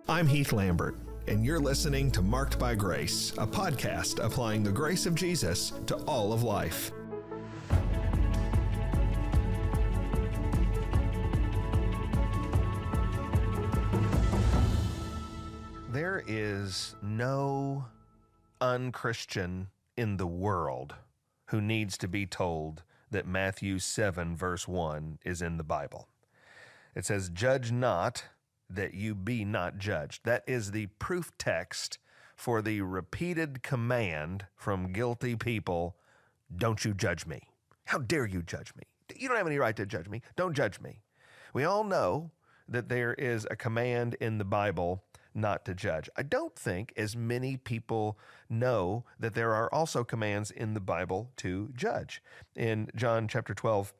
I'm Heath Lambert, and you're listening to Marked by Grace, a podcast applying the grace of Jesus to all of life. There is no unchristian in the world who needs to be told that Matthew 7 verse 1 is in the Bible. It says, "Judge not, that you be not judged." That is the proof text for the repeated command from guilty people, don't you judge me. How dare you judge me? You don't have any right to judge me. Don't judge me. We all know that there is a command in the Bible not to judge. I don't think as many people know that there are also commands in the Bible to judge. In John chapter 12,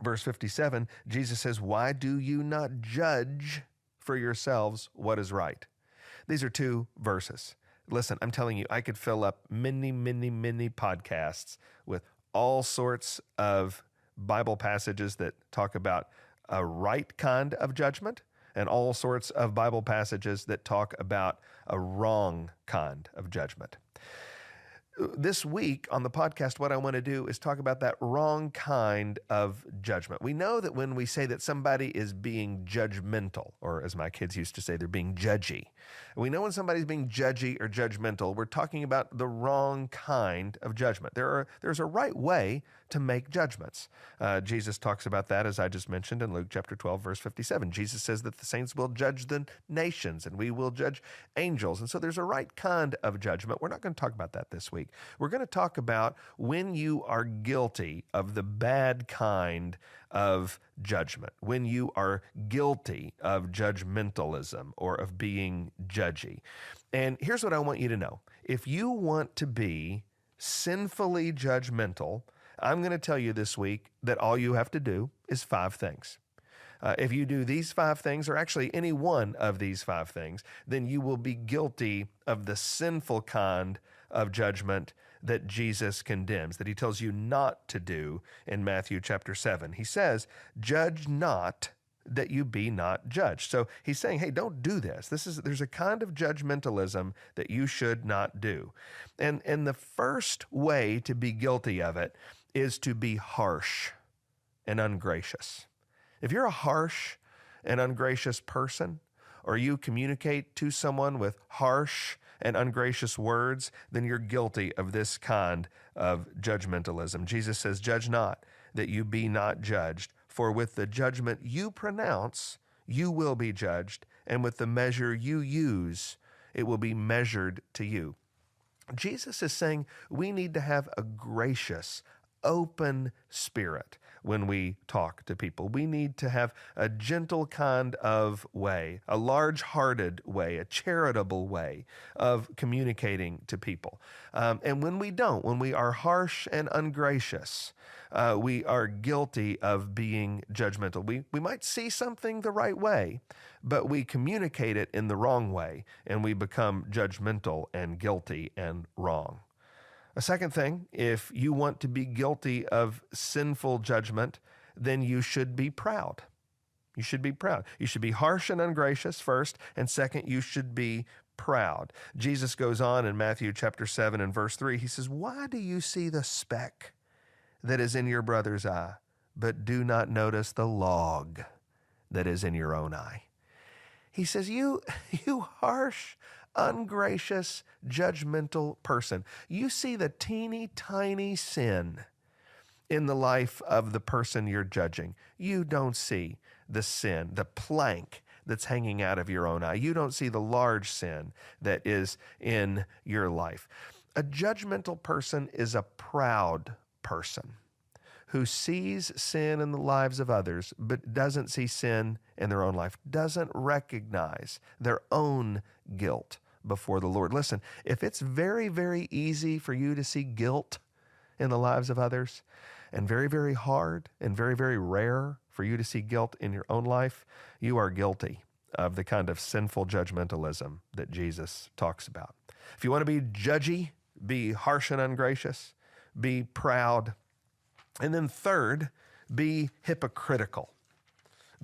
verse 57, Jesus says, "Why do you not judge for yourselves what is right?" These are two verses. Listen, I'm telling you, I could fill up many podcasts with all sorts of Bible passages that talk about a right kind of judgment and all sorts of Bible passages that talk about a wrong kind of judgment. This week on the podcast, what I want to do is talk about that wrong kind of judgment. We know that when we say that somebody is being judgmental, or as my kids used to say, they're being judgy. We know when somebody's being judgy or judgmental, we're talking about the wrong kind of judgment. There's a right way to make judgments. Jesus talks about that, as I just mentioned, in Luke chapter 12, verse 57. Jesus says that the saints will judge the nations and we will judge angels. And so there's a right kind of judgment. We're not going to talk about that this week. We're going to talk about when you are guilty of the bad kind of judgment, when you are guilty of judgmentalism or of being judgy. And here's what I want you to know. If you want to be sinfully judgmental, I'm going to tell you this week that all you have to do is 5 things. If you do these 5 things, or actually any one of these 5 things, then you will be guilty of the sinful kind of judgment that Jesus condemns, that he tells you not to do in Matthew chapter 7. He says, "Judge not, that you be not judged." So he's saying, hey, don't do this. There's a kind of judgmentalism that you should not do. And the first way to be guilty of it is to be harsh and ungracious. If you're a harsh and ungracious person, or you communicate to someone with harsh and ungracious words, then you're guilty of this kind of judgmentalism. Jesus says, "Judge not, that you be not judged. For with the judgment you pronounce, you will be judged, and with the measure you use, it will be measured to you." Jesus is saying we need to have a gracious, open spirit when we talk to people. We need to have a gentle kind of way, a large-hearted way, a charitable way of communicating to people. And when we don't, when we are harsh and ungracious, we are guilty of being judgmental. We might see something the right way, but we communicate it in the wrong way, and we become judgmental and guilty and wrong. A second thing, if you want to be guilty of sinful judgment, then you should be proud. You should be proud. You should be harsh and ungracious first, and second, you should be proud. Jesus goes on in Matthew chapter 7 and verse 3, he says, "Why do you see the speck that is in your brother's eye, but do not notice the log that is in your own eye?" He says, you harsh, ungracious, judgmental person. You see the teeny tiny sin in the life of the person you're judging. You don't see the sin, the plank that's hanging out of your own eye. You don't see the large sin that is in your life. A judgmental person is a proud person who sees sin in the lives of others, but doesn't see sin in their own life, doesn't recognize their own guilt before the Lord. Listen, if it's very, very easy for you to see guilt in the lives of others, and very, very hard and very, very rare for you to see guilt in your own life, you are guilty of the kind of sinful judgmentalism that Jesus talks about. If you want to be judgy, be harsh and ungracious, be proud, and then third, be hypocritical.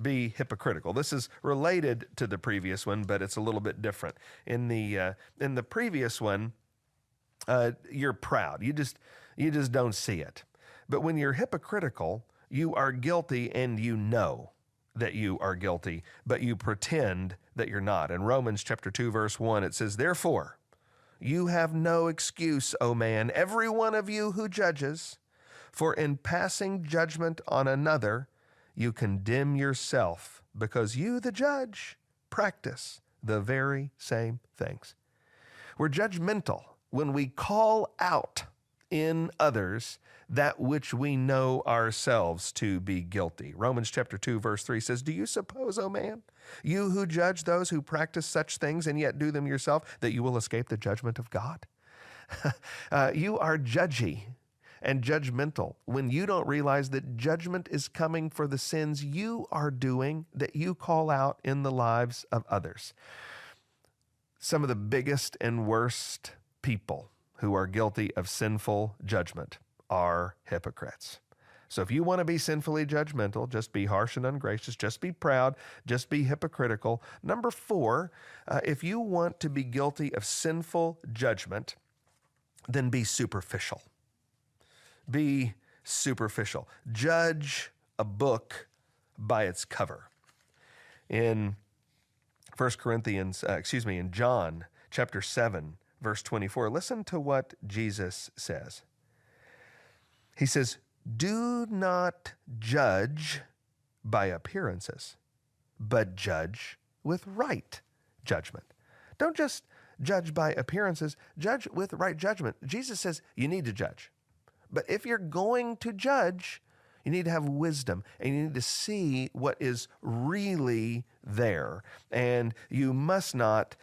be hypocritical. This is related to the previous one, but it's a little bit different. In the previous one, you're proud. You just don't see it. But when you're hypocritical, you are guilty and you know that you are guilty, but you pretend that you're not. In Romans chapter 2, verse 1, it says, "Therefore, you have no excuse, O man, every one of you who judges, for in passing judgment on another, you condemn yourself, because you, the judge, practice the very same things." We're judgmental when we call out in others that which we know ourselves to be guilty. Romans chapter 2, verse 3 says, "Do you suppose, O man, you who judge those who practice such things and yet do them yourself, that you will escape the judgment of God?" You are judgy and judgmental when you don't realize that judgment is coming for the sins you are doing that you call out in the lives of others. Some of the biggest and worst people who are guilty of sinful judgment are hypocrites. So if you want to be sinfully judgmental, just be harsh and ungracious, just be proud, just be hypocritical. Number 4, if you want to be guilty of sinful judgment, then be superficial. Be superficial. Judge a book by its cover. In in John chapter 7, verse 24, listen to what Jesus says. He says, "Do not judge by appearances, but judge with right judgment." Don't just judge by appearances, judge with right judgment. Jesus says you need to judge. But if you're going to judge, you need to have wisdom, and you need to see what is really there. And you must not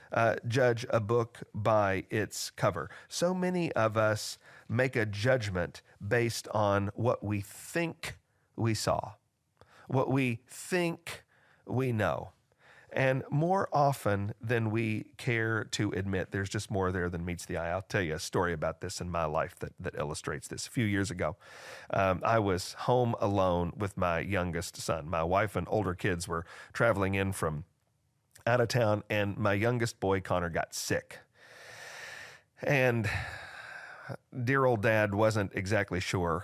judge a book by its cover. So many of us make a judgment based on what we think we saw, what we think we know. And more often than we care to admit, there's just more there than meets the eye. I'll tell you a story about this in my life that illustrates this. A few years ago, I was home alone with my youngest son. My wife and older kids were traveling in from out of town, and my youngest boy, Connor, got sick. And dear old dad wasn't exactly sure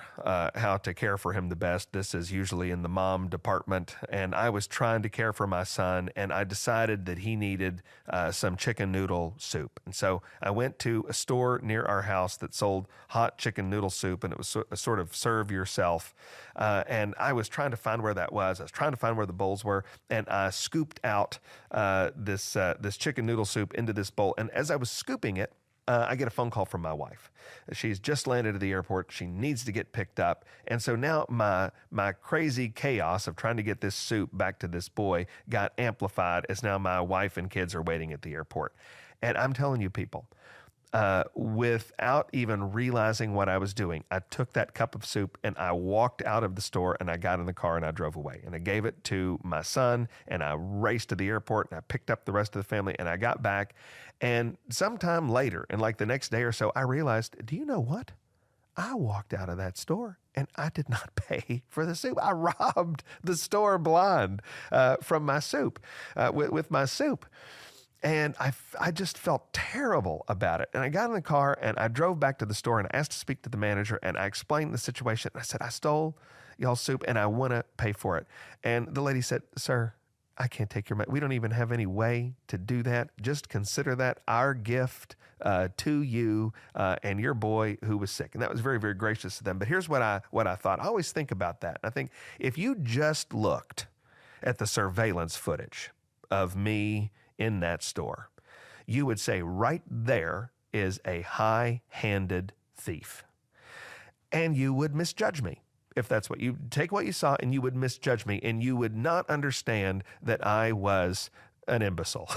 how to care for him the best. This is usually in the mom department. And I was trying to care for my son, and I decided that he needed some chicken noodle soup. And so I went to a store near our house that sold hot chicken noodle soup, and it was sort of serve yourself. And I was trying to find where that was. I was trying to find where the bowls were, and I scooped out this chicken noodle soup into this bowl. And as I was scooping it, I get a phone call from my wife. She's just landed at the airport. She needs to get picked up. And so now my crazy chaos of trying to get this soup back to this boy got amplified as now my wife and kids are waiting at the airport. And I'm telling you, people, without even realizing what I was doing, I took that cup of soup and I walked out of the store, and I got in the car and I drove away. And I gave it to my son, and I raced to the airport, and I picked up the rest of the family, and I got back. And sometime later, and like the next day or so, I realized, do you know what? I walked out of that store and I did not pay for the soup. I robbed the store blind from my soup, with my soup. And I just felt terrible about it. And I got in the car and I drove back to the store and I asked to speak to the manager, and I explained the situation. I said, I stole y'all's soup and I want to pay for it. And the lady said, "Sir, I can't take your money. We don't even have any way to do that. Just consider that our gift to you and your boy who was sick." And that was very, very gracious of them. But here's what I thought. I always think about that. I think if you just looked at the surveillance footage of me in that store, you would say right there is a high-handed thief. And you would misjudge me. If that's what you take what you saw, and you would misjudge me, and you would not understand that I was an imbecile.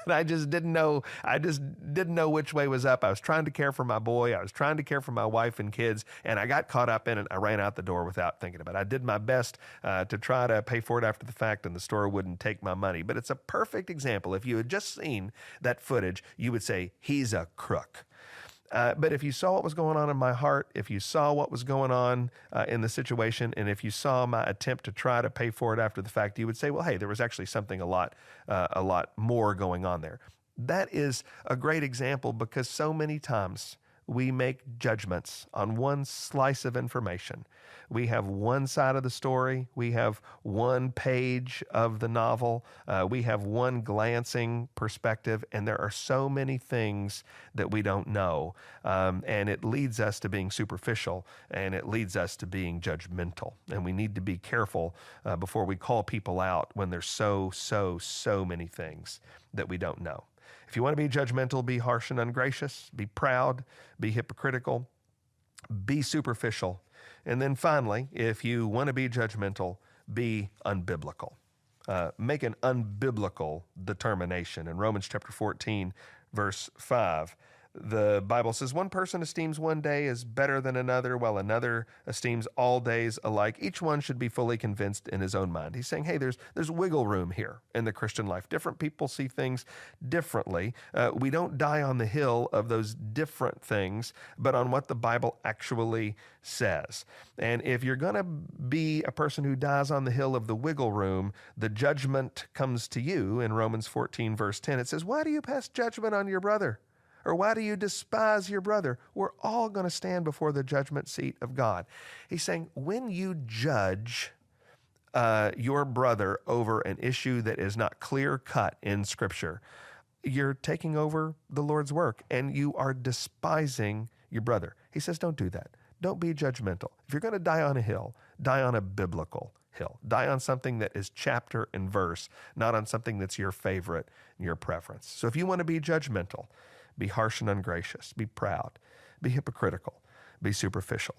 I just didn't know which way was up. I was trying to care for my boy. I was trying to care for my wife and kids, and I got caught up in it. I ran out the door without thinking about it. I did my best to try to pay for it after the fact, and the store wouldn't take my money. But it's a perfect example. If you had just seen that footage, you would say, he's a crook. But if you saw what was going on in my heart, if you saw what was going on in the situation, and if you saw my attempt to try to pay for it after the fact, you would say, well, hey, there was actually something a lot more going on there. That is a great example because so many times we make judgments on one slice of information. We have one side of the story. We have one page of the novel. We have one glancing perspective, and there are so many things that we don't know. And it leads us to being superficial, and it leads us to being judgmental. And we need to be careful before we call people out when there's so many things that we don't know. If you want to be judgmental, be harsh and ungracious, be proud, be hypocritical, be superficial. And then finally, if you want to be judgmental, be unbiblical. Make an unbiblical determination. In Romans chapter 14, verse 5, the Bible says, one person esteems one day as better than another, while another esteems all days alike. Each one should be fully convinced in his own mind. He's saying, hey, there's wiggle room here in the Christian life. Different people see things differently. We don't die on the hill of those different things, but on what the Bible actually says. And if you're going to be a person who dies on the hill of the wiggle room, the judgment comes to you in Romans 14, verse 10. It says, why do you pass judgment on your brother? Or why do you despise your brother? We're all going to stand before the judgment seat of God. He's saying, when you judge your brother over an issue that is not clear-cut in Scripture, you're taking over the Lord's work, and you are despising your brother. He says, don't do that. Don't be judgmental. If you're going to die on a hill, die on a biblical hill. Die on something that is chapter and verse, not on something that's your favorite, your preference. So if you want to be judgmental, be harsh and ungracious, be proud, be hypocritical, be superficial,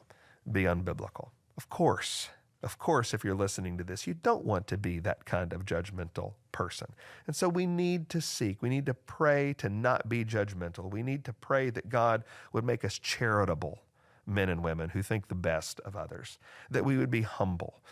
be unbiblical. Of course, if you're listening to this, you don't want to be that kind of judgmental person. And so we need to pray to not be judgmental. We need to pray that God would make us charitable men and women who think the best of others, that we would be humble,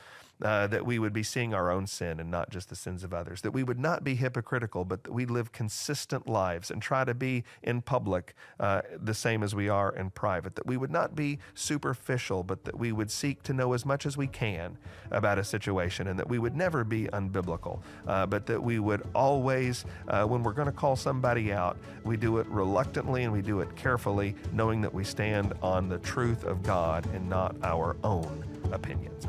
that we would be seeing our own sin and not just the sins of others, that we would not be hypocritical, but that we live consistent lives and try to be in public the same as we are in private, that we would not be superficial, but that we would seek to know as much as we can about a situation, and that we would never be unbiblical, but that we would always, when we're going to call somebody out, we do it reluctantly and we do it carefully, knowing that we stand on the truth of God and not our own opinions.